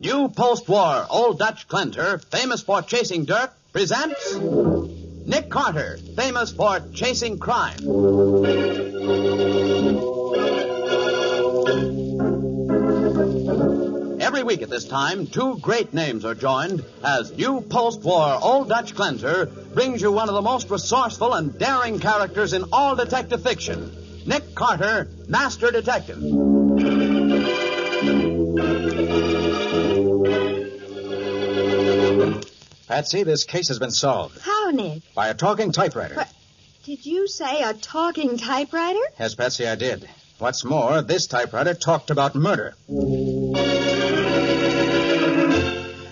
New post-war Old Dutch cleanser, famous for chasing dirt, presents Nick Carter, famous for chasing crime. Every week at this time, two great names are joined as new post-war Old Dutch cleanser brings you one of the most resourceful and daring characters in all detective fiction, Nick Carter, Master Detective. Patsy, this case has been solved. How, Nick? By a talking typewriter. What? Did you say a talking typewriter? Yes, Patsy, I did. What's more, this typewriter talked about murder.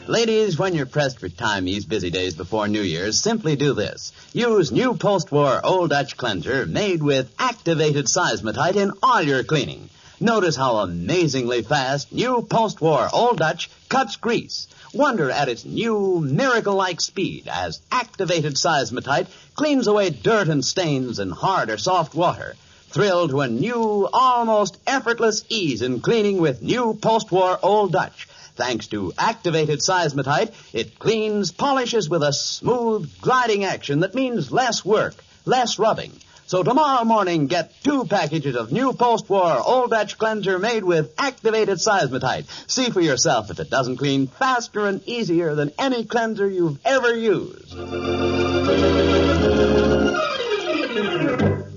Ladies, when you're pressed for time these busy days before New Year's, simply do this. Use new post-war Old Dutch cleanser made with activated seismotite in all your cleaning. Notice how amazingly fast new post-war Old Dutch cuts grease. Wonder at its new miracle-like speed as activated seismotite cleans away dirt and stains in hard or soft water. Thrill to a new, almost effortless ease in cleaning with new post-war Old Dutch. Thanks to activated seismotite, it cleans, polishes with a smooth, gliding action that means less work, less rubbing. So tomorrow morning, get 2 packages of new post-war Old Dutch cleanser made with activated seismotite. See for yourself if it doesn't clean faster and easier than any cleanser you've ever used.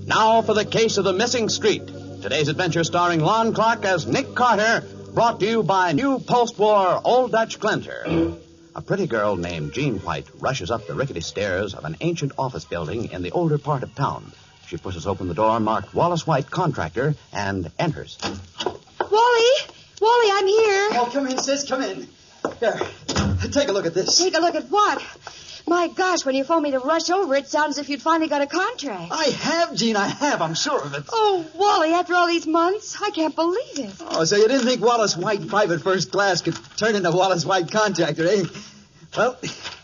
Now for the case of the missing street. Today's adventure starring Lon Clark as Nick Carter, brought to you by new post-war Old Dutch cleanser. A pretty girl named Jean White rushes up the rickety stairs of an ancient office building in the older part of town. She pushes open the door marked Wallace White, Contractor, and enters. Wally! Wally, I'm here. Oh, come in, sis, come in. Here, take a look at this. Take a look at what? My gosh, when you phoned me to rush over, it sounds as if you'd finally got a contract. I have, Jean, I have. I'm sure of it. Oh, Wally, after all these months, I can't believe it. Oh, so you didn't think Wallace White Private First Class could turn into Wallace White Contractor, eh? Well,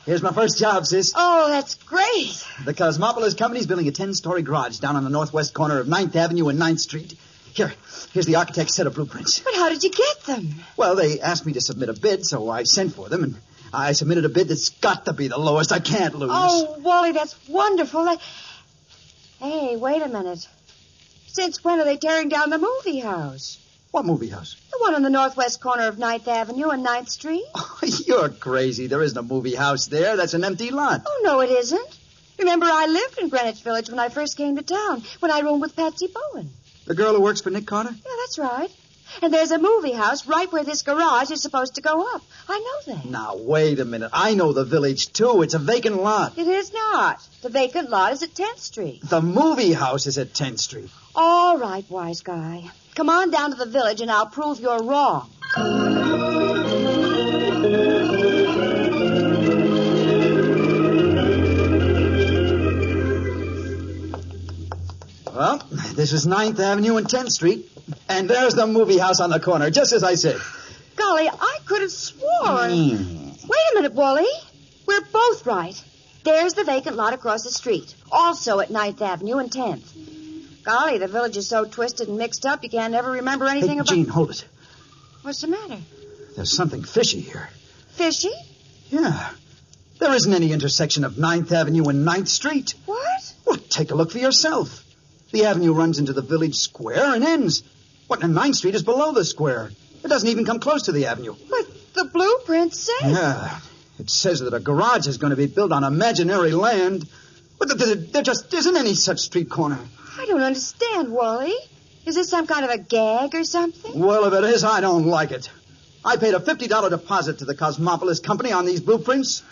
here's my first job, sis. Oh, that's great. The Cosmopolis Company's building a 10-story garage down on the northwest corner of 9th Avenue and 9th Street. Here's the architect's set of blueprints. But how did you get them? Well, they asked me to submit a bid, so I sent for them, and I submitted a bid that's got to be the lowest. I can't lose. Oh, Wally, that's wonderful. Hey, wait a minute. Since when are they tearing down the movie house? What movie house? The one on the northwest corner of 9th Avenue and 9th Street. Oh, you're crazy. There isn't a movie house there. That's an empty lot. Oh, no, it isn't. Remember, I lived in Greenwich Village when I first came to town, when I roomed with Patsy Bowen. The girl who works for Nick Carter? Yeah, that's right. And there's a movie house right where this garage is supposed to go up. I know that. Now, wait a minute. I know the village, too. It's a vacant lot. It is not. The vacant lot is at 10th Street. The movie house is at 10th Street. All right, wise guy. Come on down to the village and I'll prove you're wrong. Well, this is 9th Avenue and 10th Street. And there's the movie house on the corner, just as I said. Golly, I could have sworn. Wait a minute, Wally. We're both right. There's the vacant lot across the street, also at 9th Avenue and 10th. Golly, the village is so twisted and mixed up, you can't ever remember anything about... Jean, hold it. What's the matter? There's something fishy here. Fishy? Yeah. There isn't any intersection of 9th Avenue and 9th Street. What? Well, take a look for yourself. The avenue runs into the village square and ends. What, and 9th Street is below the square. It doesn't even come close to the avenue. But the blueprints say... Yeah. It says that a garage is going to be built on imaginary land. But there just isn't any such street corner. I don't understand, Wally. Is this some kind of a gag or something? Well, if it is, I don't like it. I paid a $50 deposit to the Cosmopolis Company on these blueprints.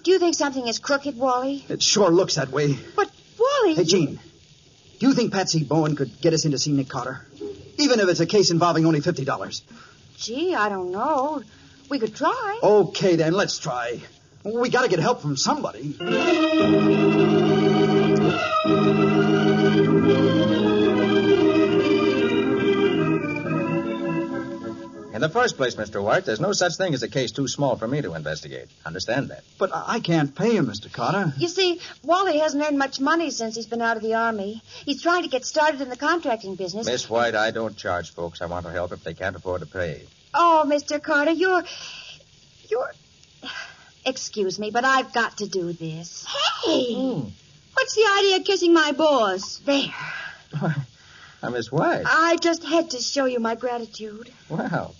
Do you think something is crooked, Wally? It sure looks that way. But, Wally... Hey, Jean, do you think Patsy Bowen could get us in to see Nick Carter? Even if it's a case involving only $50. Gee, I don't know. We could try. Okay, then, let's try. We got to get help from somebody. In the first place, Mr. White, there's no such thing as a case too small for me to investigate. Understand that? But I can't pay him, Mr. Carter. You see, Wally hasn't earned much money since he's been out of the Army. He's trying to get started in the contracting business. Miss White, I don't charge folks I want to help if they can't afford to pay. Oh, Mr. Carter, you're you're... Excuse me, but I've got to do this. Hey! What's the idea of kissing my boss? There. Miss White. I just had to show you my gratitude. Well,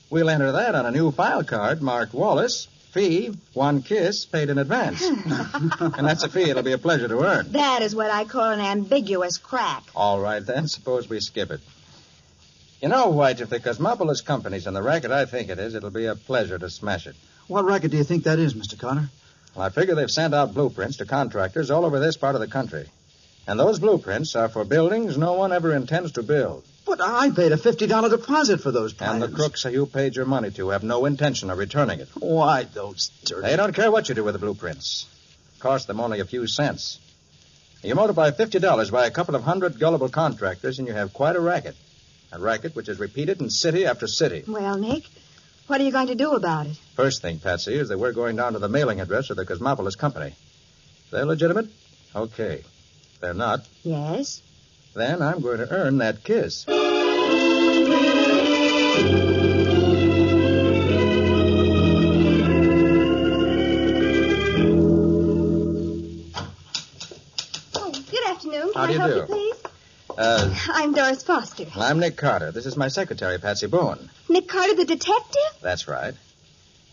we'll enter that on a new file card marked Wallace. Fee, 1 kiss, paid in advance. And that's a fee it'll be a pleasure to earn. That is what I call an ambiguous crack. All right, then. Suppose we skip it. You know, White, if the Cosmopolis Company's in the racket I think it is, it'll be a pleasure to smash it. What racket do you think that is, Mr. Carter? Well, I figure they've sent out blueprints to contractors all over this part of the country. And those blueprints are for buildings no one ever intends to build. But I paid a $50 deposit for those plans. And the crooks you paid your money to have no intention of returning it. Why, those dirty... They don't care what you do with the blueprints. Cost them only a few cents. You multiply $50 by a couple of 100 gullible contractors, and you have quite a racket. A racket which is repeated in city after city. Well, Nick, what are you going to do about it? First thing, Patsy, is that we're going down to the mailing address of the Cosmopolis Company. They're legitimate? Okay. They're not? Yes. Then I'm going to earn that kiss. Oh, good afternoon. How do you Can I help do? you, please? I'm Doris Foster. I'm Nick Carter. This is my secretary, Patsy Bowen. Nick Carter, the detective? That's right.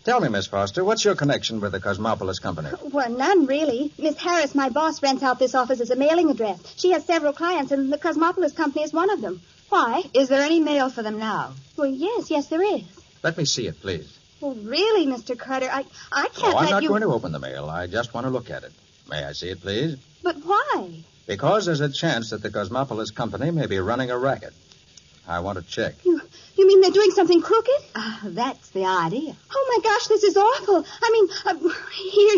Tell me, Miss Foster, what's your connection with the Cosmopolis Company? Well, none, really. Miss Harris, my boss, rents out this office as a mailing address. She has several clients, and the Cosmopolis Company is one of them. Why? Is there any mail for them now? Well, yes, there is. Let me see it, please. Well, really, Mr. Carter, I can't I'm let not you... going to open the mail. I just want to look at it. May I see it, please? But why? Because there's a chance that the Cosmopolis Company may be running a racket. I want to check. You mean they're doing something crooked? That's the idea. Oh, my gosh, this is awful. I mean,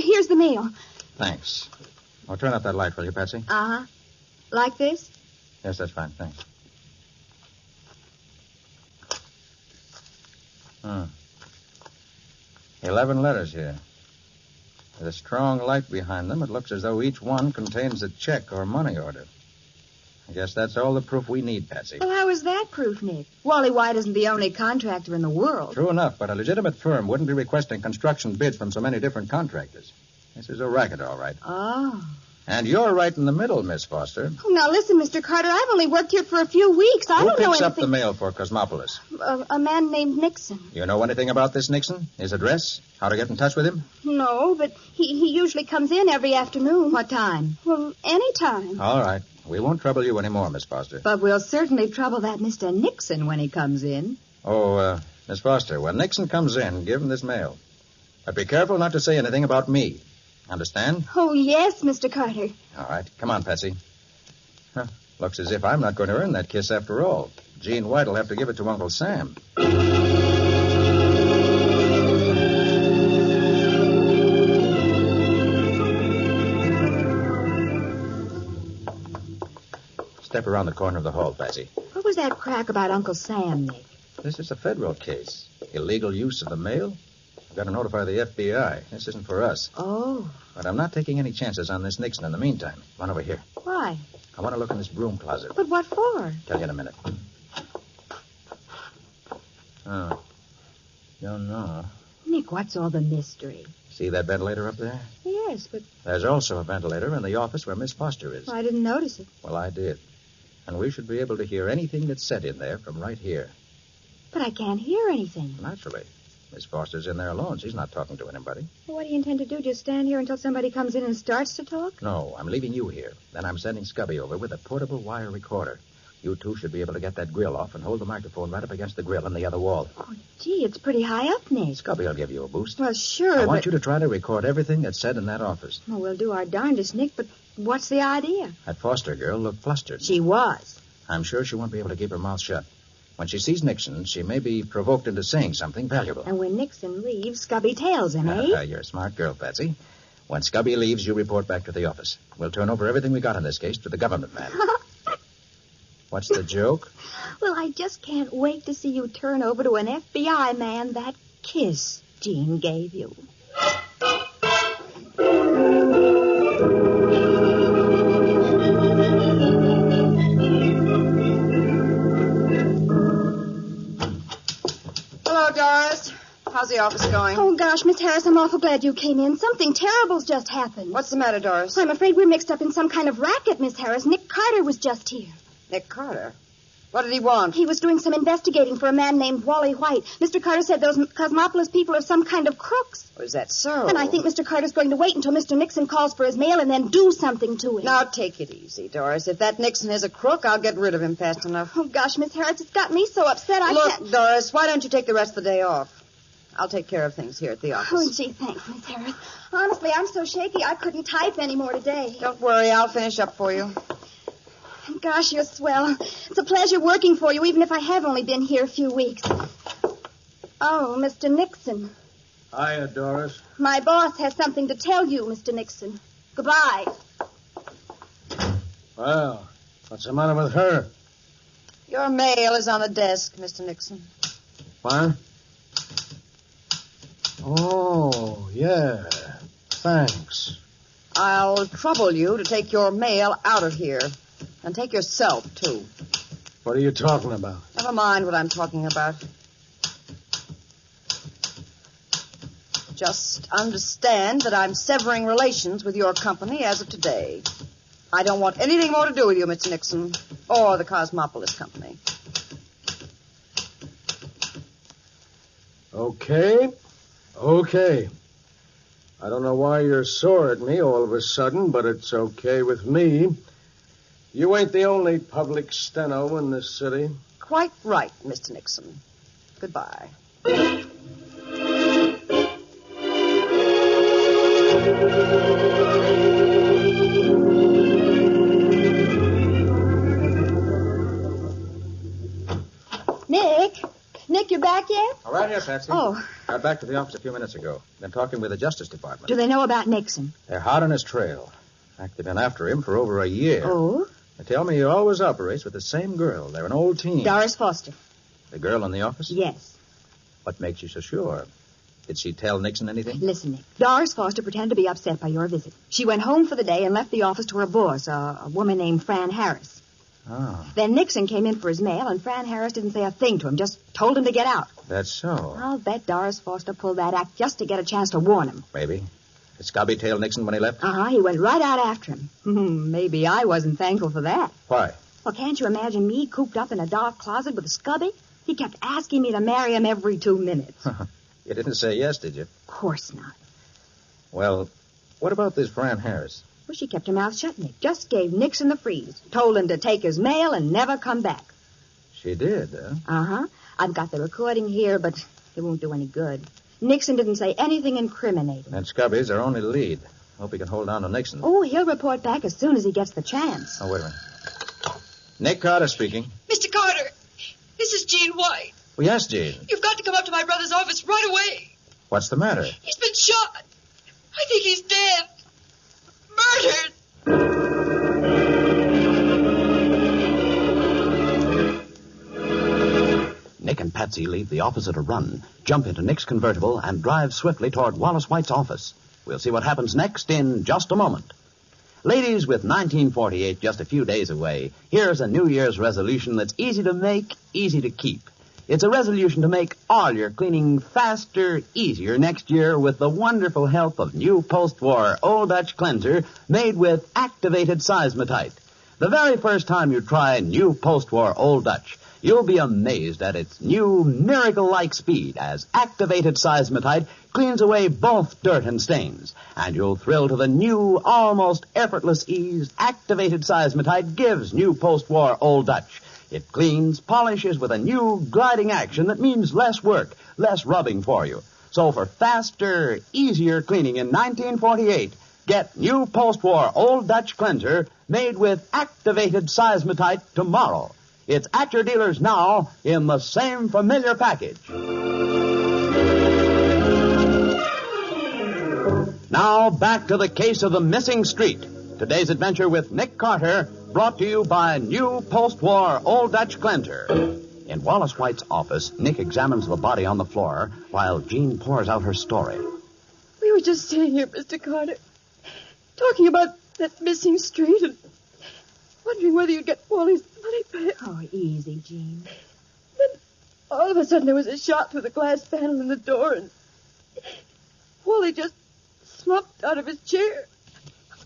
here's the mail. Thanks. Oh, turn up that light, will you, Patsy? Uh-huh. Like this? Yes, that's fine. Thanks. 11 letters here. With a strong light behind them, it looks as though each one contains a check or money order. I guess that's all the proof we need, Patsy. Well, how is that proof, Nick? Wally White isn't the only contractor in the world. True enough, but a legitimate firm wouldn't be requesting construction bids from so many different contractors. This is a racket, all right. Oh. And you're right in the middle, Miss Foster. Oh, now, listen, Mr. Carter, I've only worked here for a few weeks. I don't know Who picks anything... up the mail for Cosmopolis? A man named Nixon. You know anything about this Nixon? His address? How to get in touch with him? No, but he usually comes in every afternoon. What time? Well, any time. All right. We won't trouble you anymore, Miss Foster. But we'll certainly trouble that Mr. Nixon when he comes in. Oh, Miss Foster, when Nixon comes in, give him this mail. But be careful not to say anything about me. Understand? Oh, yes, Mr. Carter. All right. Come on, Patsy. Huh. Looks as if I'm not going to earn that kiss after all. Gene White will have to give it to Uncle Sam. Step around the corner of the hall, Patsy. What was that crack about Uncle Sam, Nick? This is a federal case. Illegal use of the mail. I've got to notify the FBI. This isn't for us. Oh. But I'm not taking any chances on this Nixon in the meantime. Run over here. Why? I want to look in this broom closet. But what for? Tell you in a minute. Oh. Don't know. Nick, what's all the mystery? See that ventilator up there? Yes, but There's also a ventilator in the office where Miss Foster is. I didn't notice it. Well, I did. And we should be able to hear anything that's said in there from right here. But I can't hear anything. Naturally. Miss Foster's in there alone. She's not talking to anybody. Well, what do you intend to do? Just stand here until somebody comes in and starts to talk? No, I'm leaving you here. Then I'm sending Scubby over with a portable wire recorder. You two should be able to get that grill off and hold the microphone right up against the grill in the other wall. Oh, gee, it's pretty high up, Nick. Scubby will give you a boost. Well, sure, I want but... you to try to record everything that's said in that office. Well, we'll do our darndest, Nick, but what's the idea? That Foster girl looked flustered. She was. I'm sure she won't be able to keep her mouth shut. When she sees Nixon, she may be provoked into saying something valuable. And when Nixon leaves, Scubby tails him, eh? You're a smart girl, Patsy. When Scubby leaves, you report back to the office. We'll turn over everything we got in this case to the government man. What's the joke? Well, I just can't wait to see you turn over to an FBI man that kiss Gene gave you. Hello, Doris. How's the office going? Oh, gosh, Miss Harris, I'm awful glad you came in. Something terrible's just happened. What's the matter, Doris? I'm afraid we're mixed up in some kind of racket, Miss Harris. Nick Carter was just here. Nick Carter? What did he want? He was doing some investigating for a man named Wally White. Mr. Carter said those Cosmopolis people are some kind of crooks. Oh, is that so? And I think Mr. Carter's going to wait until Mr. Nixon calls for his mail and then do something to him. Now, take it easy, Doris. If that Nixon is a crook, I'll get rid of him fast enough. Oh, gosh, Miss Harris, it's got me so upset I Look, can't... Doris, why don't you take the rest of the day off? I'll take care of things here at the office. Oh, gee, thanks, Miss Harris. Honestly, I'm so shaky I couldn't type any more today. Don't worry, I'll finish up for you. Gosh, you're swell. It's a pleasure working for you, even if I have only been here a few weeks. Oh, Mr. Nixon. Hiya, Doris. My boss has something to tell you, Mr. Nixon. Goodbye. Well, what's the matter with her? Your mail is on the desk, Mr. Nixon. What? Oh, yeah. Thanks. I'll trouble you to take your mail out of here. And take yourself, too. What are you talking about? Never mind what I'm talking about. Just understand that I'm severing relations with your company as of today. I don't want anything more to do with you, Mr. Nixon, or the Cosmopolis Company. Okay. I don't know why you're sore at me all of a sudden, but it's okay with me. You ain't the only public steno in this city. Quite right, Mr. Nixon. Goodbye. Nick, you're back yet? All right, here, Patsy. Oh. Got back to the office a few minutes ago. Been talking with the Justice Department. Do they know about Nixon? They're hot on his trail. In fact, they've been after him for over a year. Oh? They tell me he always operates with the same girl. They're an old team. Doris Foster. The girl in the office? Yes. What makes you so sure? Did she tell Nixon anything? Listen, Nick. Doris Foster pretended to be upset by your visit. She went home for the day and left the office to her boss, a woman named Fran Harris. Oh, Then Nixon came in for his mail, and Fran Harris didn't say a thing to him, just told him to get out. that's so. I'll bet Doris Foster pulled that act just to get a chance to warn him. Maybe. Did Scubby tail Nixon when he left? Uh-huh, he went right out after him. Maybe I wasn't thankful for that. Why? Well, can't you imagine me cooped up in a dark closet with Scubby? He kept asking me to marry him every 2 minutes. You didn't say yes, did you? Of course not. Well, what about this Fran Harris? Well, she kept her mouth shut, Nick. Just gave Nixon the freeze. Told him to take his mail and never come back. She did, huh? Uh-huh. I've got the recording here, but it won't do any good. Nixon didn't say anything incriminating. And Scubby's our only lead. Hope he can hold on to Nixon. Oh, he'll report back as soon as he gets the chance. Oh, wait a minute. Nick Carter speaking. Mr. Carter, this is Jean White. Well, yes, Jean. You've got to come up to my brother's office right away. What's the matter? He's been shot. I think he's dead. Murdered. Nick and Patsy leave the office at a run, jump into Nick's convertible, and drive swiftly toward Wallace White's office. We'll see what happens next in just a moment. Ladies, with 1948 just a few days away, here's a New Year's resolution that's easy to make, easy to keep. It's a resolution to make all your cleaning faster, easier next year with the wonderful help of new post-war Old Dutch cleanser made with activated seismotite. The very first time you try new post-war Old Dutch, you'll be amazed at its new miracle-like speed as activated seismotite cleans away both dirt and stains. And you'll thrill to the new, almost effortless ease activated seismotite gives new post-war Old Dutch. It cleans, polishes with a new gliding action that means less work, less rubbing for you. So for faster, easier cleaning in 1948, get new post-war Old Dutch cleanser made with activated seismotite tomorrow. It's at your dealers now in the same familiar package. Now back to the case of the missing street. Today's adventure with Nick Carter, brought to you by new post-war Old Dutch cleanser. In Wallace White's office, Nick examines the body on the floor while Jean pours out her story. We were just sitting here, Mr. Carter, talking about that missing street and wondering whether you'd get Wally's money back. Oh, easy, Jean. Then all of a sudden there was a shot through the glass panel in the door, and Wally just slumped out of his chair.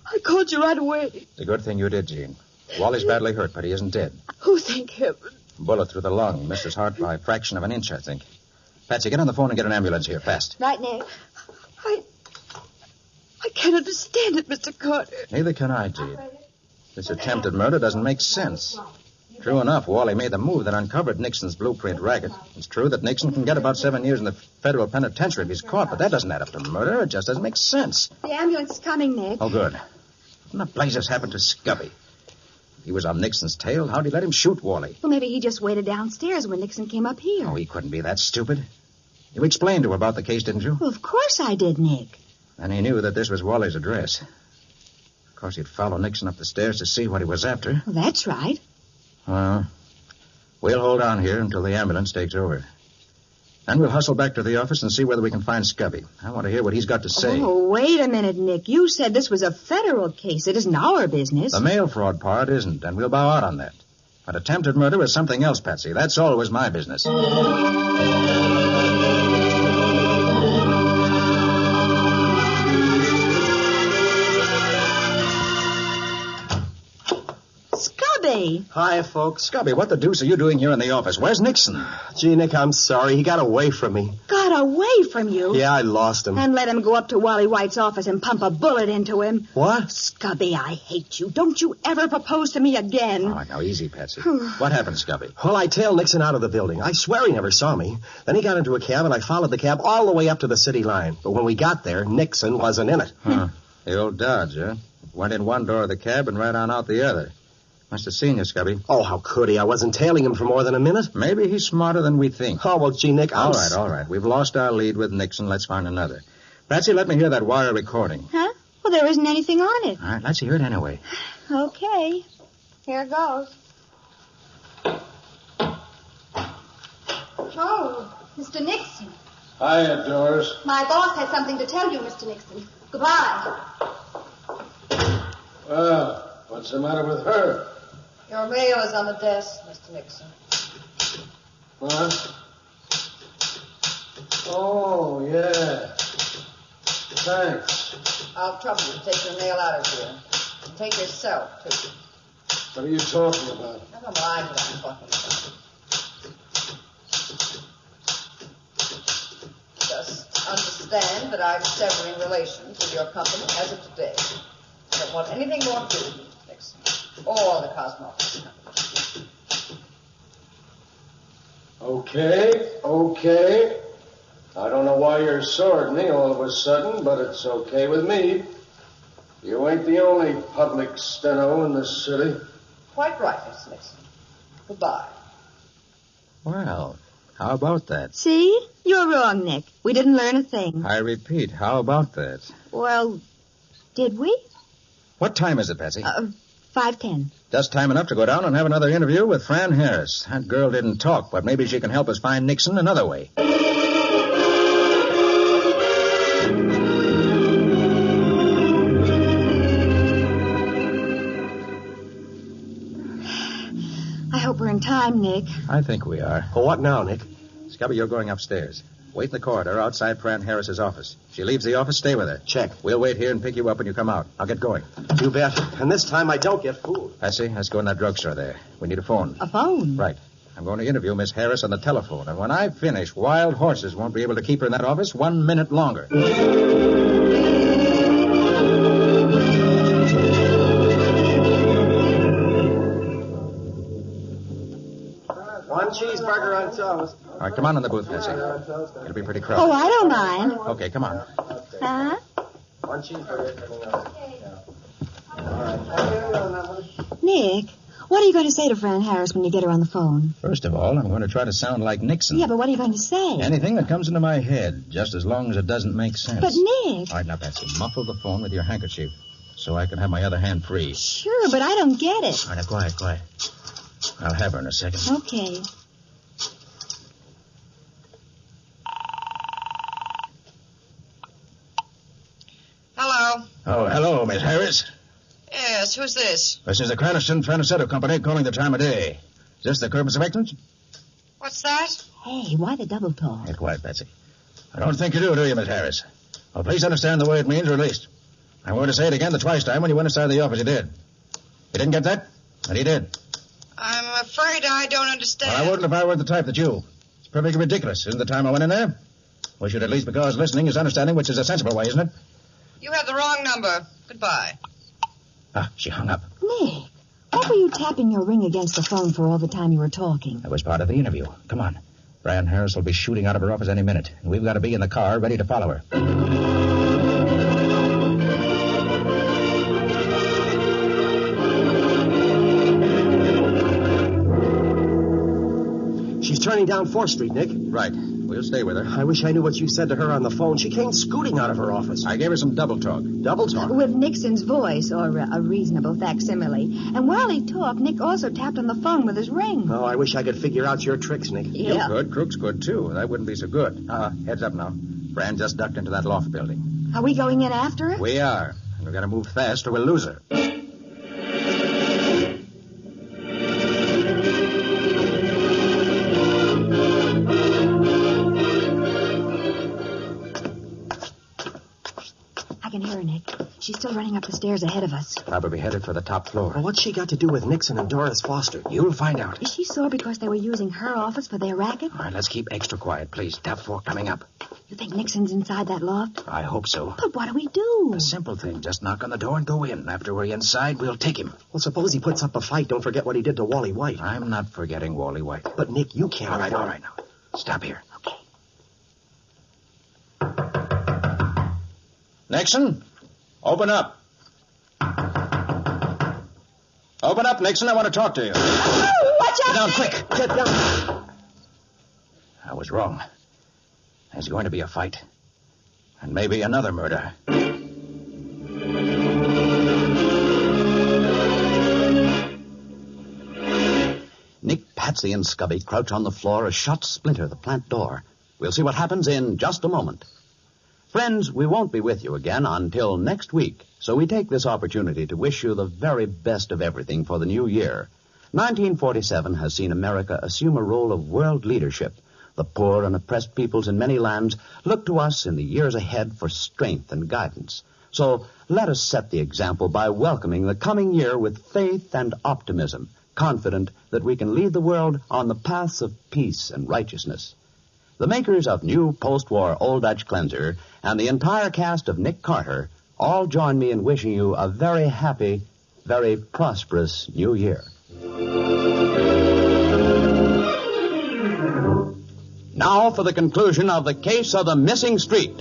I called you right away. It's a good thing you did, Jean. Wally's badly hurt, but he isn't dead. Oh, thank heaven. Bullet through the lung. Missed his heart by a fraction of an inch, I think. Patsy, get on the phone and get an ambulance here, fast. Right, Nick. I can't understand it, Mr. Carter. Neither can I, Jean. This attempted murder doesn't make sense. True enough, Wally made the move that uncovered Nixon's blueprint racket. It's true that Nixon can get about 7 years in the federal penitentiary if he's caught, but that doesn't add up to murder. It just doesn't make sense. The ambulance is coming, Nick. Oh, good. What the blazes happened to Scubby? He was on Nixon's tail. How'd he let him shoot Wally? Well, maybe he just waited downstairs when Nixon came up here. Oh, he couldn't be that stupid. You explained to him about the case, didn't you? Well, of course I did, Nick. And he knew that this was Wally's address. Of course, he'd follow Nixon up the stairs to see what he was after. Well, that's right. Well, we'll hold on here until the ambulance takes over. Then we'll hustle back to the office and see whether we can find Scubby. I want to hear what he's got to say. Oh, wait a minute, Nick. You said this was a federal case. It isn't our business. The mail fraud part isn't, and we'll bow out on that. But attempted murder is something else, Patsy. That's always my business. Scubby! Hi, folks. Scubby, what the deuce are you doing here in the office? Where's Nixon? Gee, Nick, I'm sorry. He got away from me. Got away from you? Yeah, I lost him. And let him go up to Wally White's office and pump a bullet into him. What? Scubby, I hate you. Don't you ever propose to me again. All right, now, easy, Patsy. What happened, Scubby? Well, I tailed Nixon out of the building. I swear he never saw me. Then he got into a cab, and I followed the cab all the way up to the city line. But when we got there, Nixon wasn't in it. Huh. The old Dodge, huh? Went in one door of the cab and right on out the other. Must have seen you, Scubby. Oh, how could he? I wasn't tailing him for more than a minute. Maybe he's smarter than we think. Oh, well, gee, Nick, All right. We've lost our lead with Nixon. Let's find another. Patsy, let me hear that wire recording. Huh? Well, there isn't anything on it. All right, let's hear it anyway. Okay. Here goes. Oh, Mr. Nixon. Hiya, Doris. My boss has something to tell you, Mr. Nixon. Goodbye. Well, what's the matter with her? Your mail is on the desk, Mr. Nixon. What? Oh, yeah. Thanks. I'll trouble you to take your mail out of here. And take yourself, too. What are you talking about? Never mind what I'm talking about. Just understand that I'm severing relations with your company as of today. I don't want anything more to do with you, Mr. Nixon, or the cosmetics company. Okay. I don't know why you're sore at me all of a sudden, but it's okay with me. You ain't the only public steno in this city. Quite right, Mr. Nixon. Goodbye. Well, how about that? See? You're wrong, Nick. We didn't learn a thing. I repeat, how about that? Well, did we? What time is it, Patsy? 5:10. Just time enough to go down and have another interview with Fran Harris. That girl didn't talk, but maybe she can help us find Nixon another way. I hope we're in time, Nick. I think we are. Well, what now, Nick? Scubby, you're going upstairs. Wait in the corridor outside Fran Harris's office. If she leaves the office, stay with her. Check. We'll wait here and pick you up when you come out. I'll get going. You bet. And this time I don't get fooled. Patsy, let's go in that drugstore there. We need a phone. A phone? Right. I'm going to interview Miss Harris on the telephone, and when I finish, wild horses won't be able to keep her in that office 1 minute longer. One cheeseburger on toast. All right, come on in the booth, Patsy. It'll be pretty crowded. Oh, I don't mind. Okay, come on. Huh? One cheeseburger. Nick, what are you going to say to Fran Harris when you get her on the phone? First of all, I'm going to try to sound like Nixon. Yeah, but what are you going to say? Anything that comes into my head, just as long as it doesn't make sense. But, Nick... All right, now, Patsy, muffle the phone with your handkerchief so I can have my other hand free. Sure, but I don't get it. All right, now, quiet. I'll have her in a second. Okay. Hello. Oh, hello, Miss Harris. Yes, who's this? This is the Craniston Franisetto Company calling the time of day. Is this the Corpus of Excellence? What's that? Hey, why the double talk? Get quiet, Patsy. I don't think you do you, Miss Harris? Well, please understand the way it means, released. I'm going to say it again the twice time when you went inside the office. You did. You didn't get that? And he did. I'm afraid I don't understand. Well, I wouldn't if I weren't the type that you. It's perfectly ridiculous. Isn't the time I went in there? We should at least because listening is understanding, which is a sensible way, isn't it? You have the wrong number. Goodbye. Ah, she hung up. Nick, what were you tapping your ring against the phone for all the time you were talking? That was part of the interview. Come on. Fran Harris will be shooting out of her office any minute, and we've got to be in the car ready to follow her. She's turning down 4th Street, Nick. Right. We'll stay with her. I wish I knew what you said to her on the phone. She came scooting out of her office. I gave her some double talk. Double talk? With Nixon's voice, or a reasonable facsimile. And while he talked, Nick also tapped on the phone with his ring. Oh, I wish I could figure out your tricks, Nick. You could. Crooks could, too. That wouldn't be so good. Heads up now. Fran just ducked into that loft building. Are we going in after her? We are. And we've got to move fast or we'll lose her. I can hear her, Nick. She's still running up the stairs ahead of us. Probably headed for the top floor. Well, what's she got to do with Nixon and Doris Foster? You'll find out. Is she sore because they were using her office for their racket? All right, let's keep extra quiet, please. Top floor coming up. You think Nixon's inside that loft? I hope so. But what do we do? A simple thing. Just knock on the door and go in. After we're inside, we'll take him. Well, suppose he puts up a fight. Don't forget what he did to Wally White. I'm not forgetting Wally White. But, Nick, you can't. All right now. Stop here. Okay. Nixon, open up. Open up, Nixon. I want to talk to you. Oh, watch out! Get down, quick. Get down. I was wrong. There's going to be a fight. And maybe another murder. Nick, Patsy, and Scubby crouch on the floor as shots splinter the plant door. We'll see what happens in just a moment. Friends, we won't be with you again until next week, so we take this opportunity to wish you the very best of everything for the new year. 1947 has seen America assume a role of world leadership. The poor and oppressed peoples in many lands look to us in the years ahead for strength and guidance. So let us set the example by welcoming the coming year with faith and optimism, confident that we can lead the world on the paths of peace and righteousness. The makers of new post-war Old Dutch Cleanser and the entire cast of Nick Carter all join me in wishing you a very happy, very prosperous new year. Now for the conclusion of the case of the missing street,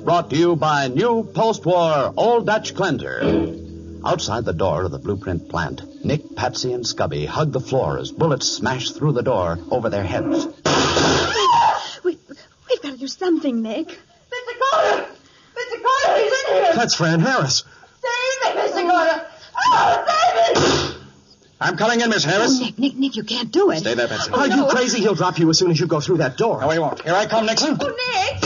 brought to you by new post-war Old Dutch Cleanser. Outside the door of the blueprint plant, Nick, Patsy, and Scubby hug the floor as bullets smash through the door over their heads. We've got to do something, Nick. Mr. Carter! Mr. Carter, he's in here! That's Fran Harris. Save me, Mr. Carter! Oh, save me! I'm coming in, Miss Harris. Oh, Nick, you can't do it. Stay there, Patsy. Are you crazy? He'll drop you as soon as you go through that door. No, he won't. Here I come, Nixon. Oh, Nick!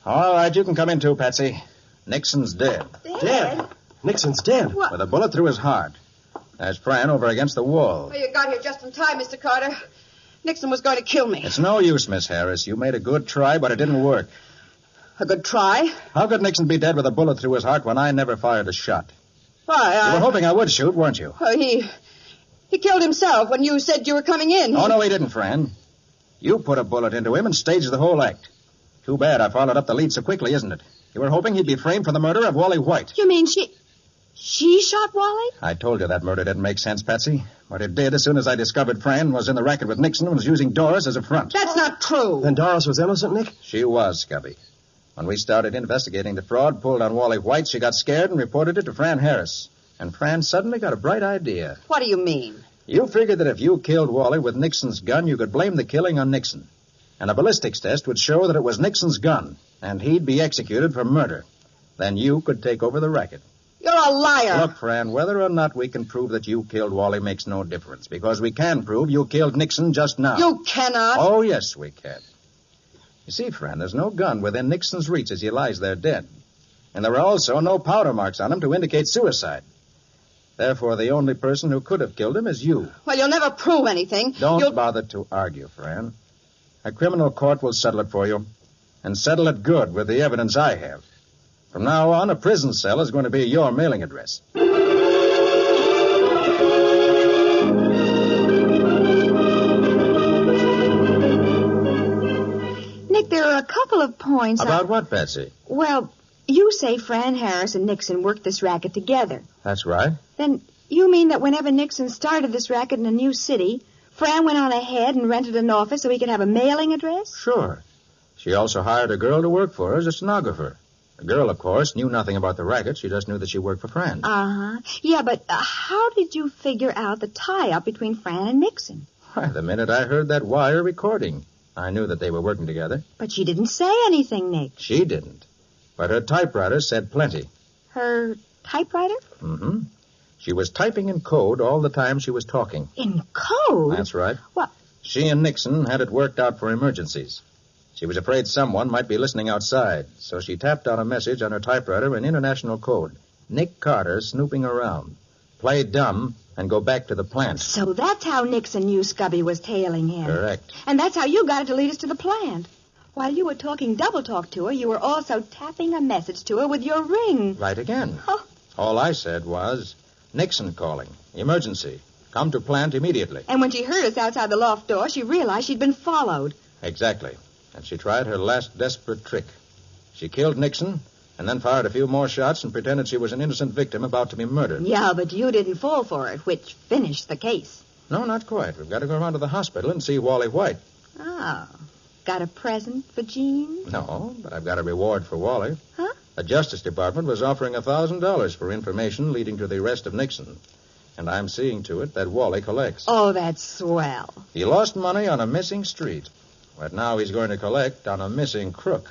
All right, you can come in too, Patsy. Nixon's dead. Dead? Nixon's dead. What? With a bullet through his heart. There's Fran over against the wall. Well, you got here just in time, Mr. Carter. Nixon was going to kill me. It's no use, Miss Harris. You made a good try, but it didn't work. A good try? How could Nixon be dead with a bullet through his heart when I never fired a shot? Why, You were hoping I would shoot, weren't you? He killed himself when you said you were coming in. Oh, no, he didn't, Fran. You put a bullet into him and staged the whole act. Too bad I followed up the lead so quickly, isn't it? You were hoping he'd be framed for the murder of Wally White. You mean she shot Wally? I told you that murder didn't make sense, Patsy. But it did as soon as I discovered Fran was in the racket with Nixon and was using Doris as a front. That's not true. Then Doris was innocent, Nick? She was, Scubby. When we started investigating the fraud pulled on Wally White, she got scared and reported it to Fran Harris. And Fran suddenly got a bright idea. What do you mean? You figured that if you killed Wally with Nixon's gun, you could blame the killing on Nixon. And a ballistics test would show that it was Nixon's gun, and he'd be executed for murder. Then you could take over the racket. You're a liar. Look, Fran, whether or not we can prove that you killed Wally makes no difference, because we can prove you killed Nixon just now. You cannot. Oh, yes, we can. You see, Fran, there's no gun within Nixon's reach as he lies there dead. And there are also no powder marks on him to indicate suicide. Therefore, the only person who could have killed him is you. Well, you'll never prove anything. Don't bother to argue, Fran. A criminal court will settle it for you, and settle it good with the evidence I have. From now on, a prison cell is going to be your mailing address. Nick, there are a couple of points. About what, Patsy? Well, you say Fran Harris and Nixon worked this racket together. That's right. Then you mean that whenever Nixon started this racket in a new city, Fran went on ahead and rented an office so he could have a mailing address? Sure. She also hired a girl to work for her as a stenographer. The girl, of course, knew nothing about the racket. She just knew that she worked for Fran. Uh-huh. Yeah, but how did you figure out the tie-up between Fran and Nixon? Why, the minute I heard that wire recording, I knew that they were working together. But she didn't say anything, Nick. She didn't. But her typewriter said plenty. Her typewriter? Mm-hmm. She was typing in code all the time she was talking. In code? That's right. What? She and Nixon had it worked out for emergencies. She was afraid someone might be listening outside, so she tapped out a message on her typewriter in international code. Nick Carter snooping around. Play dumb and go back to the plant. So that's how Nixon knew Scubby was tailing him. Correct. And that's how you got it to lead us to the plant. While you were talking double talk to her, you were also tapping a message to her with your ring. Right again. Huh. All I said was, Nixon calling. Emergency. Come to plant immediately. And when she heard us outside the loft door, she realized she'd been followed. Exactly. And she tried her last desperate trick. She killed Nixon and then fired a few more shots and pretended she was an innocent victim about to be murdered. Yeah, but you didn't fall for it, which finished the case. No, not quite. We've got to go around to the hospital and see Wally White. Oh. Got a present for Jean? No, but I've got a reward for Wally. Huh? The Justice Department was offering $1,000 for information leading to the arrest of Nixon. And I'm seeing to it that Wally collects. Oh, that's swell. He lost money on a missing street. But now he's going to collect on a missing crook.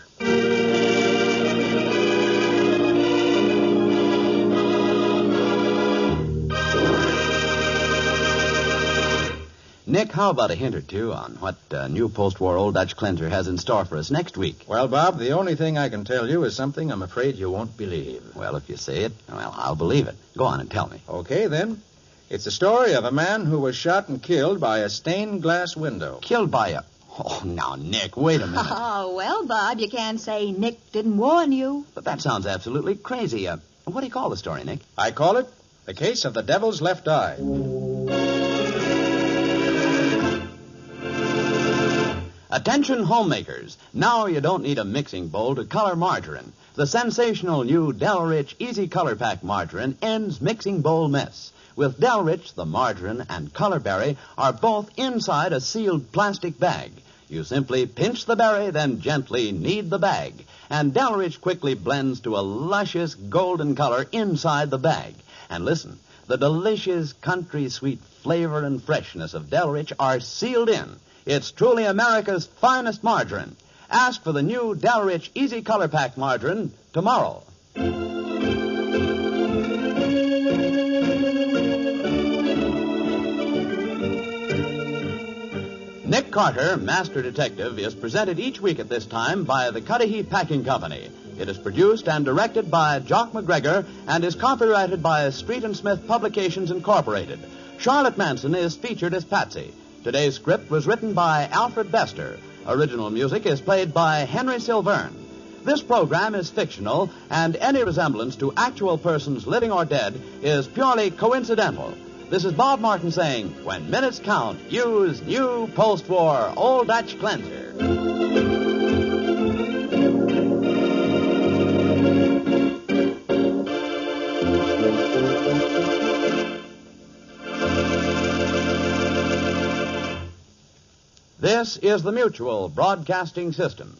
Nick, how about a hint or two on what new post-war Old Dutch cleanser has in store for us next week? Well, Bob, the only thing I can tell you is something I'm afraid you won't believe. Well, if you say it, well, I'll believe it. Go on and tell me. Okay, then. It's the story of a man who was shot and killed by a stained glass window. Killed by a... Oh, now, Nick, wait a minute. Oh, well, Bob, you can't say Nick didn't warn you. But that sounds absolutely crazy. What do you call the story, Nick? I call it The Case of the Devil's Left Eye. Attention homemakers. Now you don't need a mixing bowl to color margarine. The sensational new Del-Rich Easy Color Pack margarine ends mixing bowl mess. With Del-Rich, the margarine and color berry are both inside a sealed plastic bag. You simply pinch the berry, then gently knead the bag. And Del-Rich quickly blends to a luscious golden color inside the bag. And listen, the delicious country sweet flavor and freshness of Del-Rich are sealed in. It's truly America's finest margarine. Ask for the new Del-Rich Easy Color Pack margarine tomorrow. Nick Carter, Master Detective, is presented each week at this time by the Cudahy Packing Company. It is produced and directed by Jock McGregor and is copyrighted by Street and Smith Publications Incorporated. Charlotte Manson is featured as Patsy. Today's script was written by Alfred Bester. Original music is played by Henry Silverne. This program is fictional, and any resemblance to actual persons living or dead is purely coincidental. This is Bob Martin saying, when minutes count, use new post-war Old Dutch cleanser. This is the Mutual Broadcasting System.